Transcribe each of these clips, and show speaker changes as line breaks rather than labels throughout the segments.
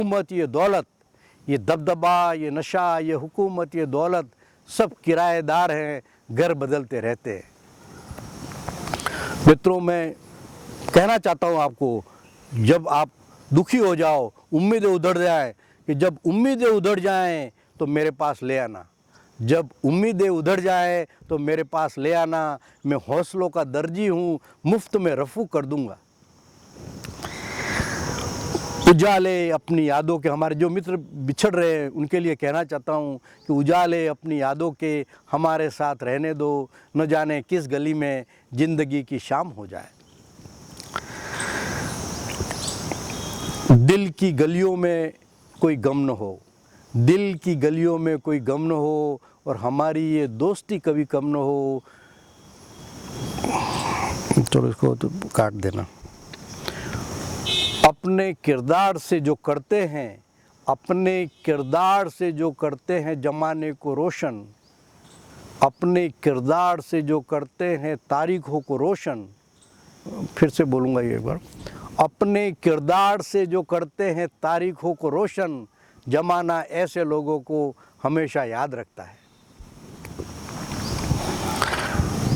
हुकूमत, ये दौलत, ये दबदबा, ये नशा, ये हुकूमत, ये दौलत सब किराएदार हैं, घर बदलते रहते हैं। मित्रों, मैं कहना चाहता हूँ आपको, जब आप दुखी हो जाओ, उम्मीदें उधड़ जाएं, कि जब उम्मीदें उधड़ जाएं तो मेरे पास ले आना, जब उम्मीदें उधड़ जाएं तो मेरे पास ले आना, मैं हौसलों का दर्जी हूँ, मुफ्त में रफू कर दूंगा। उजाले अपनी यादों के, हमारे जो मित्र बिछड़ रहे हैं उनके लिए कहना चाहता हूँ कि उजाले अपनी यादों के हमारे साथ रहने दो, न जाने किस गली में ज़िंदगी की शाम हो जाए। दिल की गलियों में कोई गम न हो, दिल की गलियों में कोई गम न हो, और हमारी ये दोस्ती कभी कम न हो। चलो इसको तो काट देना। अपने किरदार से जो करते हैं, अपने किरदार से जो करते हैं ज़माने को रोशन, अपने किरदार से जो करते हैं तारीखों को रोशन। फिर से बोलूँगा ये एक बार, अपने किरदार से जो करते हैं तारीखों को रोशन, ज़माना ऐसे लोगों को हमेशा याद रखता है।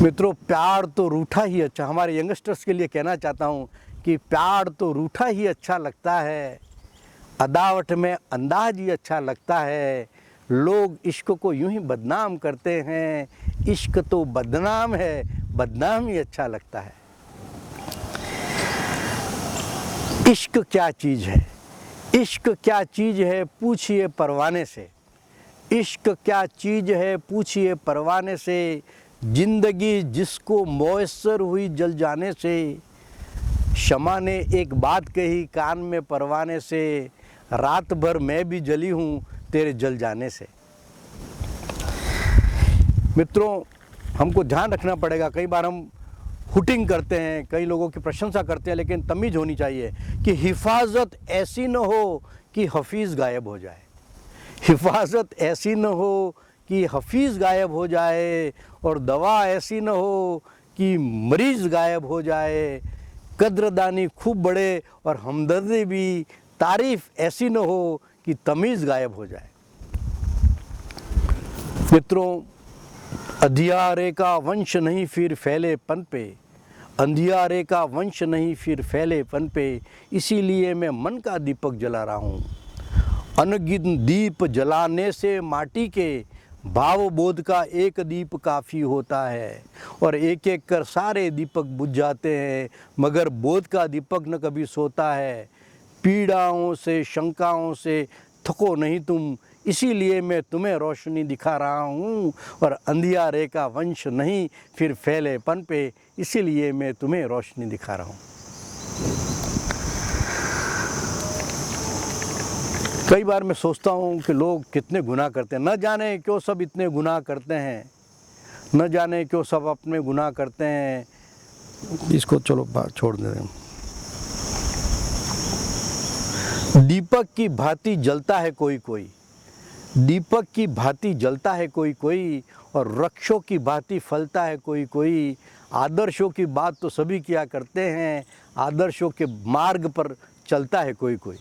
मित्रों, प्यार तो रूठा ही अच्छा, हमारे यंगस्टर्स के लिए कहना चाहता हूँ कि प्यार तो रूठा ही अच्छा लगता है, अदावट में अंदाज ही अच्छा लगता है। लोग इश्क को यूं ही बदनाम करते हैं, इश्क तो बदनाम है, बदनाम ही अच्छा लगता है। इश्क क्या चीज़ है, इश्क क्या चीज़ है पूछिए परवाने से, इश्क क्या चीज़ है पूछिए परवाने से, ज़िंदगी जिसको मौसर हुई जल जाने से। शमा ने एक बात कही कान में परवाने से, रात भर मैं भी जली हूँ तेरे जल जाने से। मित्रों, हमको ध्यान रखना पड़ेगा, कई बार हम हुटिंग करते हैं, कई लोगों की प्रशंसा करते हैं, लेकिन तमीज़ होनी चाहिए कि हिफाजत ऐसी न हो कि हफीज़ गायब हो जाए, हिफाजत ऐसी न हो कि हफीज़ गायब हो जाए, और दवा ऐसी न हो कि मरीज़ गायब हो जाए। कद्रदानी खूब बढ़े और हमदर्दी भी, तारीफ़ ऐसी न हो कि तमीज़ गायब हो जाए। मित्रों, अंधियारे का वंश नहीं फिर फैले पन पे, अंधियारे का वंश नहीं फिर फैले पन पे, इसीलिए मैं मन का दीपक जला रहा हूँ। अनगिनत दीप जलाने से माटी के, भाव बोध का एक दीप काफ़ी होता है, और एक एक कर सारे दीपक बुझ जाते हैं, मगर बोध का दीपक न कभी सोता है। पीड़ाओं से शंकाओं से थको नहीं तुम, इसीलिए मैं तुम्हें रोशनी दिखा रहा हूँ, और अंधियारे का वंश नहीं फिर फैले पन पे, इसीलिए मैं तुम्हें रोशनी दिखा रहा हूँ। कई बार मैं सोचता हूँ कि लोग कितने गुनाह करते हैं, न जाने क्यों सब इतने गुनाह करते हैं, न जाने क्यों सब अपने गुनाह करते हैं। इसको चलो छोड़ दें। दीपक की भांति जलता है कोई कोई, दीपक की भांति जलता है कोई कोई, और वृक्षों की भांति फलता है कोई कोई। आदर्शों की बात तो सभी किया करते हैं, आदर्शों के मार्ग पर चलता है कोई कोई।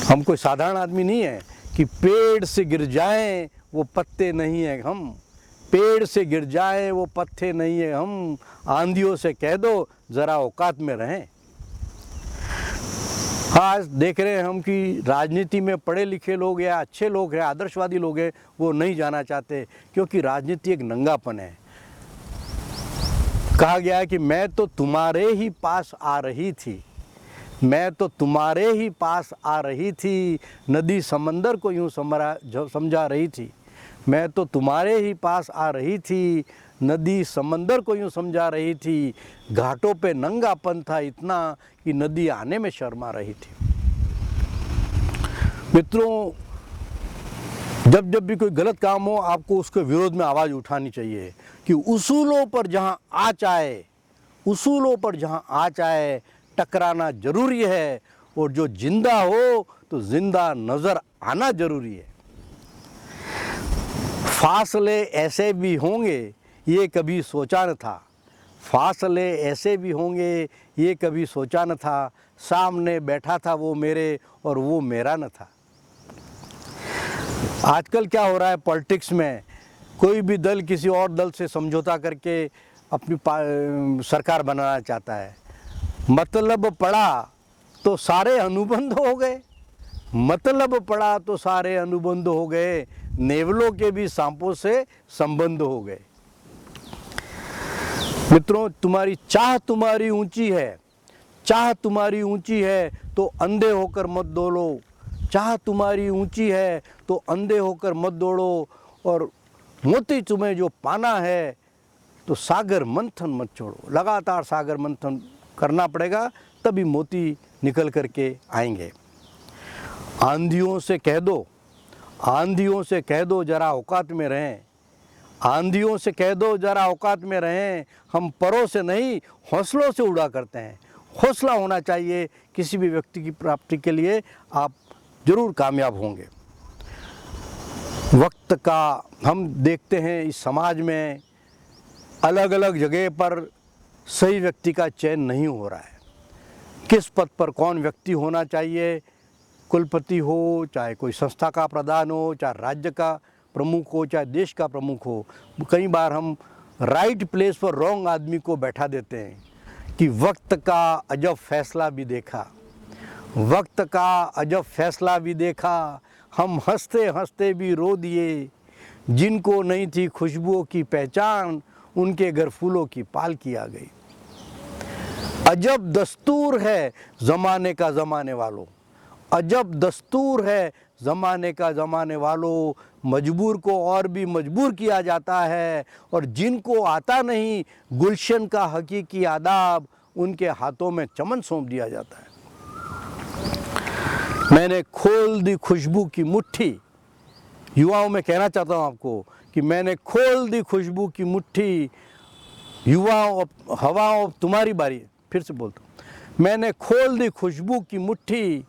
हम कोई साधारण आदमी नहीं है कि पेड़ से गिर जाएं वो पत्ते नहीं है हम, पेड़ से गिर जाएं वो पत्ते नहीं है हम। आंधियों से कह दो ज़रा औकात में रहें। आज देख रहे हैं हम कि राजनीति में पढ़े लिखे लोग या अच्छे लोग हैं, आदर्शवादी लोग हैं, वो नहीं जाना चाहते, क्योंकि राजनीति एक नंगापन है। कहा गया है कि मैं तो तुम्हारे ही पास आ रही थी, मैं तो तुम्हारे ही पास आ रही थी, नदी समंदर को यूँ समझा रही थी। मैं तो तुम्हारे ही पास आ रही थी, नदी समंदर को यूँ समझा रही थी। घाटों पे नंगापन था इतना कि नदी आने में शर्मा रही थी। मित्रों, जब जब भी कोई गलत काम हो, आपको उसके विरोध में आवाज़ उठानी चाहिए कि उसूलों पर जहाँ आँच आए, उसूलों पर जहाँ आँच आए टकराना जरूरी है, और जो जिंदा हो तो जिंदा नज़र आना जरूरी है। फासले ऐसे भी होंगे ये कभी सोचा न था, फासले ऐसे भी होंगे ये कभी सोचा न था, सामने बैठा था वो मेरे और वो मेरा न था। आजकल क्या हो रहा है पॉलिटिक्स में, कोई भी दल किसी और दल से समझौता करके अपनी सरकार बनाना चाहता है। मतलब पड़ा तो सारे अनुबंध हो गए, मतलब पड़ा तो सारे अनुबंध हो गए, नेवलों के भी सांपों से संबंध हो गए। मित्रों, तुम्हारी चाह तुम्हारी ऊंची है, चाह तुम्हारी ऊंची है तो अंधे होकर मत दौड़ो, चाह तुम्हारी ऊंची है तो अंधे होकर मत दौड़ो, और मोती तुम्हें जो पाना है तो सागर मंथन मत छोड़ो। लगातार सागर मंथन करना पड़ेगा, तभी मोती निकल करके आएंगे। आंधियों से कह दो, आंधियों से कह दो जरा औकात में रहें, आंधियों से कह दो जरा औकात में रहें, हम परों से नहीं हौसलों से उड़ा करते हैं। हौसला होना चाहिए, किसी भी व्यक्ति की प्राप्ति के लिए आप जरूर कामयाब होंगे। वक्त का हम देखते हैं इस समाज में अलग अलग जगह पर सही व्यक्ति का चयन नहीं हो रहा है। किस पद पर कौन व्यक्ति होना चाहिए, कुलपति हो, चाहे कोई संस्था का प्रधान हो, चाहे राज्य का प्रमुख हो, चाहे देश का प्रमुख हो, कई बार हम राइट प्लेस पर रॉन्ग आदमी को बैठा देते हैं कि वक्त का अजब फैसला भी देखा, वक्त का अजब फैसला भी देखा, हम हंसते हंसते भी रो दिए, जिनको नहीं थी खुशबुओं की पहचान उनके घर फूलों की पालकी आ गई। अजब दस्तूर है ज़माने का ज़माने वालों, अजब दस्तूर है ज़माने का ज़माने वालों, मजबूर को और भी मजबूर किया जाता है, और जिनको आता नहीं गुलशन का हकीकी आदाब उनके हाथों में चमन सौंप दिया जाता है। मैंने खोल दी खुशबू की मुट्ठी, युवाओं में कहना चाहता हूँ आपको कि मैंने खोल दी खुशबू की मुट्ठी, युवाओं हवाओं तुम्हारी बारी, फिर से बोलता हूँ, मैंने खोल दी खुशबू की मुट्ठी,